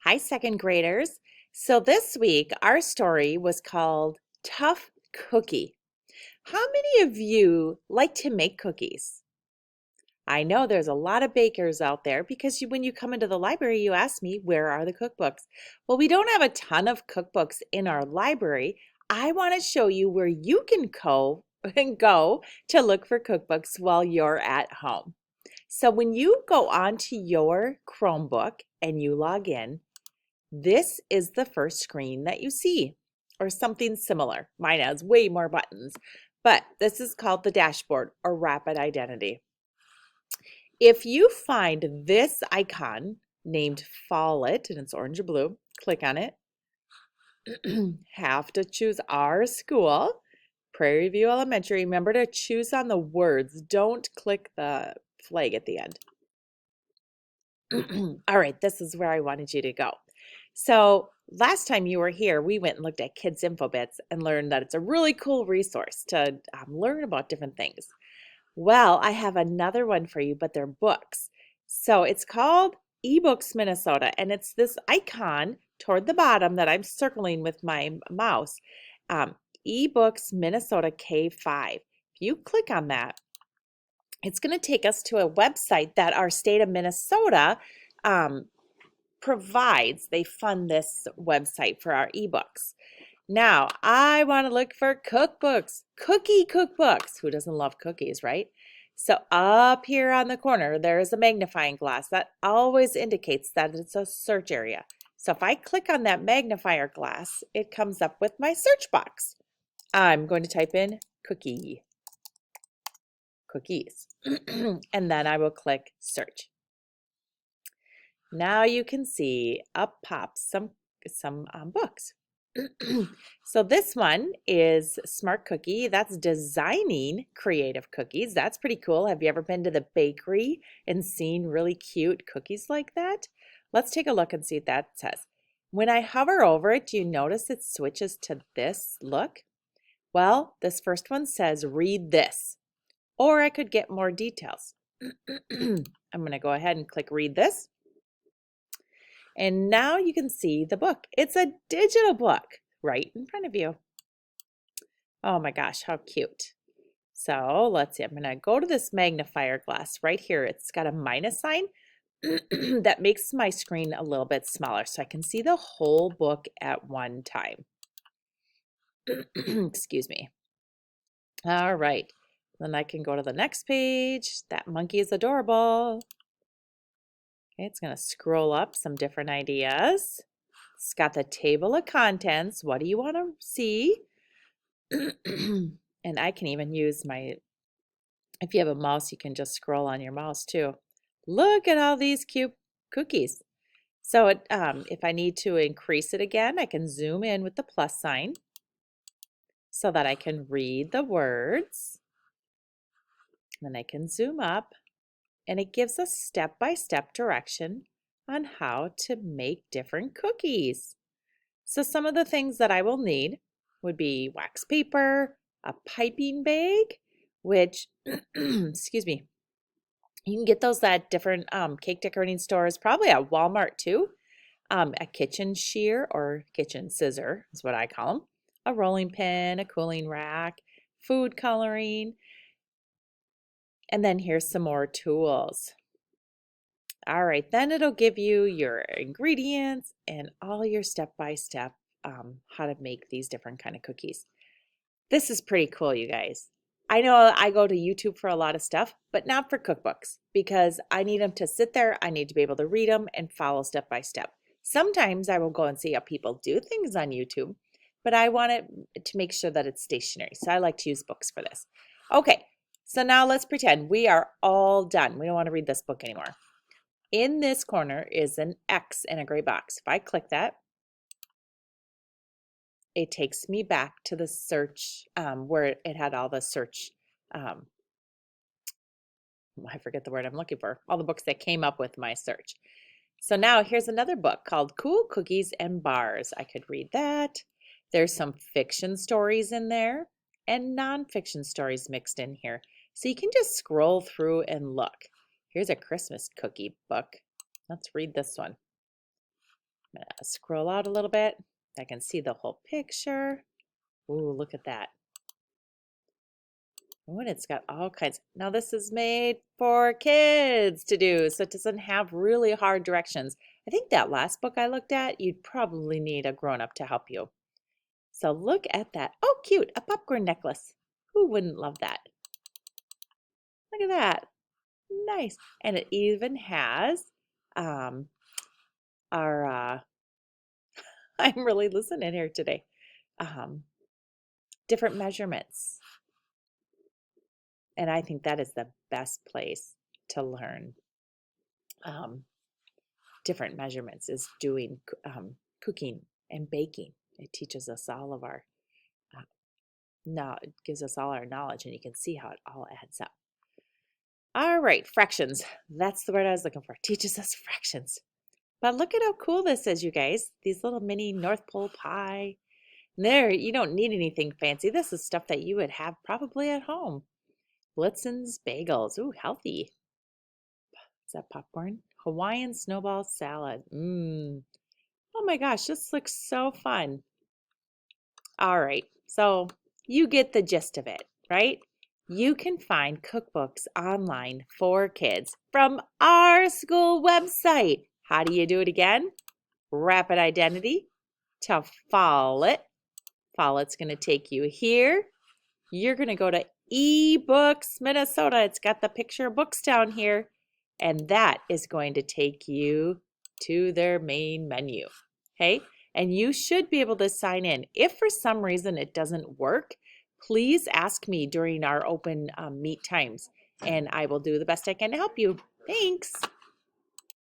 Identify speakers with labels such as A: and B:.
A: Hi, second graders. So this week, our story was called Tough Cookie. How many of you like to make cookies? I know there's a lot of bakers out there because when you come into the library, you ask me, where are the cookbooks? Well, we don't have a ton of cookbooks in our library. I want to show you where you can go and go to look for cookbooks while you're at home. So when you go onto your Chromebook and you log in, this is the first screen that you see, or something similar. Mine has way more buttons, but this is called the dashboard or rapid identity. If you find this icon named Follett, and it's orange or blue, click on it. Have to choose our school, Prairie View Elementary. Remember to choose on the words. Don't click the flag at the end. All right, this is where I wanted you to go. So last time you were here, we went and looked at Kids Info Bits and learned that it's a really cool resource to learn about different things. Well, I have another one for you, but they're books. So it's called Ebooks Minnesota, and it's this icon toward the bottom that I'm circling with my mouse. Ebooks Minnesota K5. If you click on that, it's going to take us to a website that our state of Minnesota provides. They fund this website for our ebooks. Now, I want to look for cookbooks, cookie cookbooks. Who doesn't love cookies, right? So up here on the corner, there is a magnifying glass that always indicates that it's a search area. So if I click on that magnifier glass, it comes up with my search box. I'm going to type in cookies. And then I will click search. Now you can see up pops some books. So this one is Smart Cookie. That's designing creative cookies. That's pretty cool. Have you ever been to the bakery and seen really cute cookies like that? Let's take a look and see what that says. When I hover over it, do you notice it switches to this look? Well, this first one says read this, or I could get more details. I'm going to go ahead and click read this. And now you can see the book. It's a digital book right in front of you. Oh my gosh, how cute. So let's see, I'm going to go to this magnifier glass right here. It's got a minus sign that makes my screen a little bit smaller so I can see the whole book at one time. Excuse me. All right, then I can go to the next page. That monkey is adorable. Okay, it's going to scroll up some different ideas. It's got the table of contents. What do you want to see? And I can even use my, if you have a mouse, you can just scroll on your mouse too. Look at all these cute cookies. So if I need to increase it again, I can zoom in with the plus sign so that I can read the words. Then I can zoom up, and it gives us step-by-step direction on how to make different cookies. So some of the things that I will need would be wax paper, a piping bag, which, excuse me, you can get those at different cake decorating stores, probably at Walmart too. A kitchen shear or kitchen scissor is what I call them. A rolling pin, a cooling rack, food coloring, and then here's some more tools. All right, then it'll give you your ingredients and all your step-by-step how to make these different kind of cookies. This is pretty cool, you guys. I know I go to YouTube for a lot of stuff, but not for cookbooks because I need them to sit there. I need to be able to read them and follow step by step. Sometimes I will go and see how people do things on YouTube, but I want it to make sure that it's stationary. So I like to use books for this. Okay, so now let's pretend we are all done. We don't want to read this book anymore. In this corner is an X in a gray box. If I click that, it takes me back to the search where it had all the search. I forget the word I'm looking for. All the books that came up with my search. So now here's another book called Cool Cookies and Bars. I could read that. There's some fiction stories in there and nonfiction stories mixed in here. So you can just scroll through and look. Here's a Christmas cookie book. Let's read this one. I'm gonna scroll out a little bit. I can see the whole picture. Ooh, look at that. Oh, and it's got all kinds. Now this is made for kids to do, so it doesn't have really hard directions. I think that last book I looked at, you'd probably need a grown-up to help you. So look at that. Oh, cute, a popcorn necklace. Who wouldn't love that? Look at that. Nice. And it even has um, our, I'm really listening here today, um, different measurements. And I think that is the best place to learn different measurements is doing cooking and baking. It teaches us all of our, no, it gives us all our knowledge, and you can see how it all adds up. All right, fractions. That's the word I was looking for. Teaches us fractions. But look at how cool this is, you guys. These little mini North Pole pie. There, you don't need anything fancy. This is stuff that you would have probably at home. Blitzen's bagels. Ooh, healthy. Is that popcorn? Hawaiian snowball salad. Mmm. Oh my gosh, this looks so fun. All right, so you get the gist of it, right? You can find cookbooks online for kids from our school website. How do you do it again? Rapid identity to Follett. Follett's going to take you here. You're going to go to Ebooks, Minnesota. It's got the picture of books down here. And that is going to take you to their main menu. Okay? And you should be able to sign in. If for some reason it doesn't work, please ask me during our open meet times, and I will do the best I can to help you. Thanks.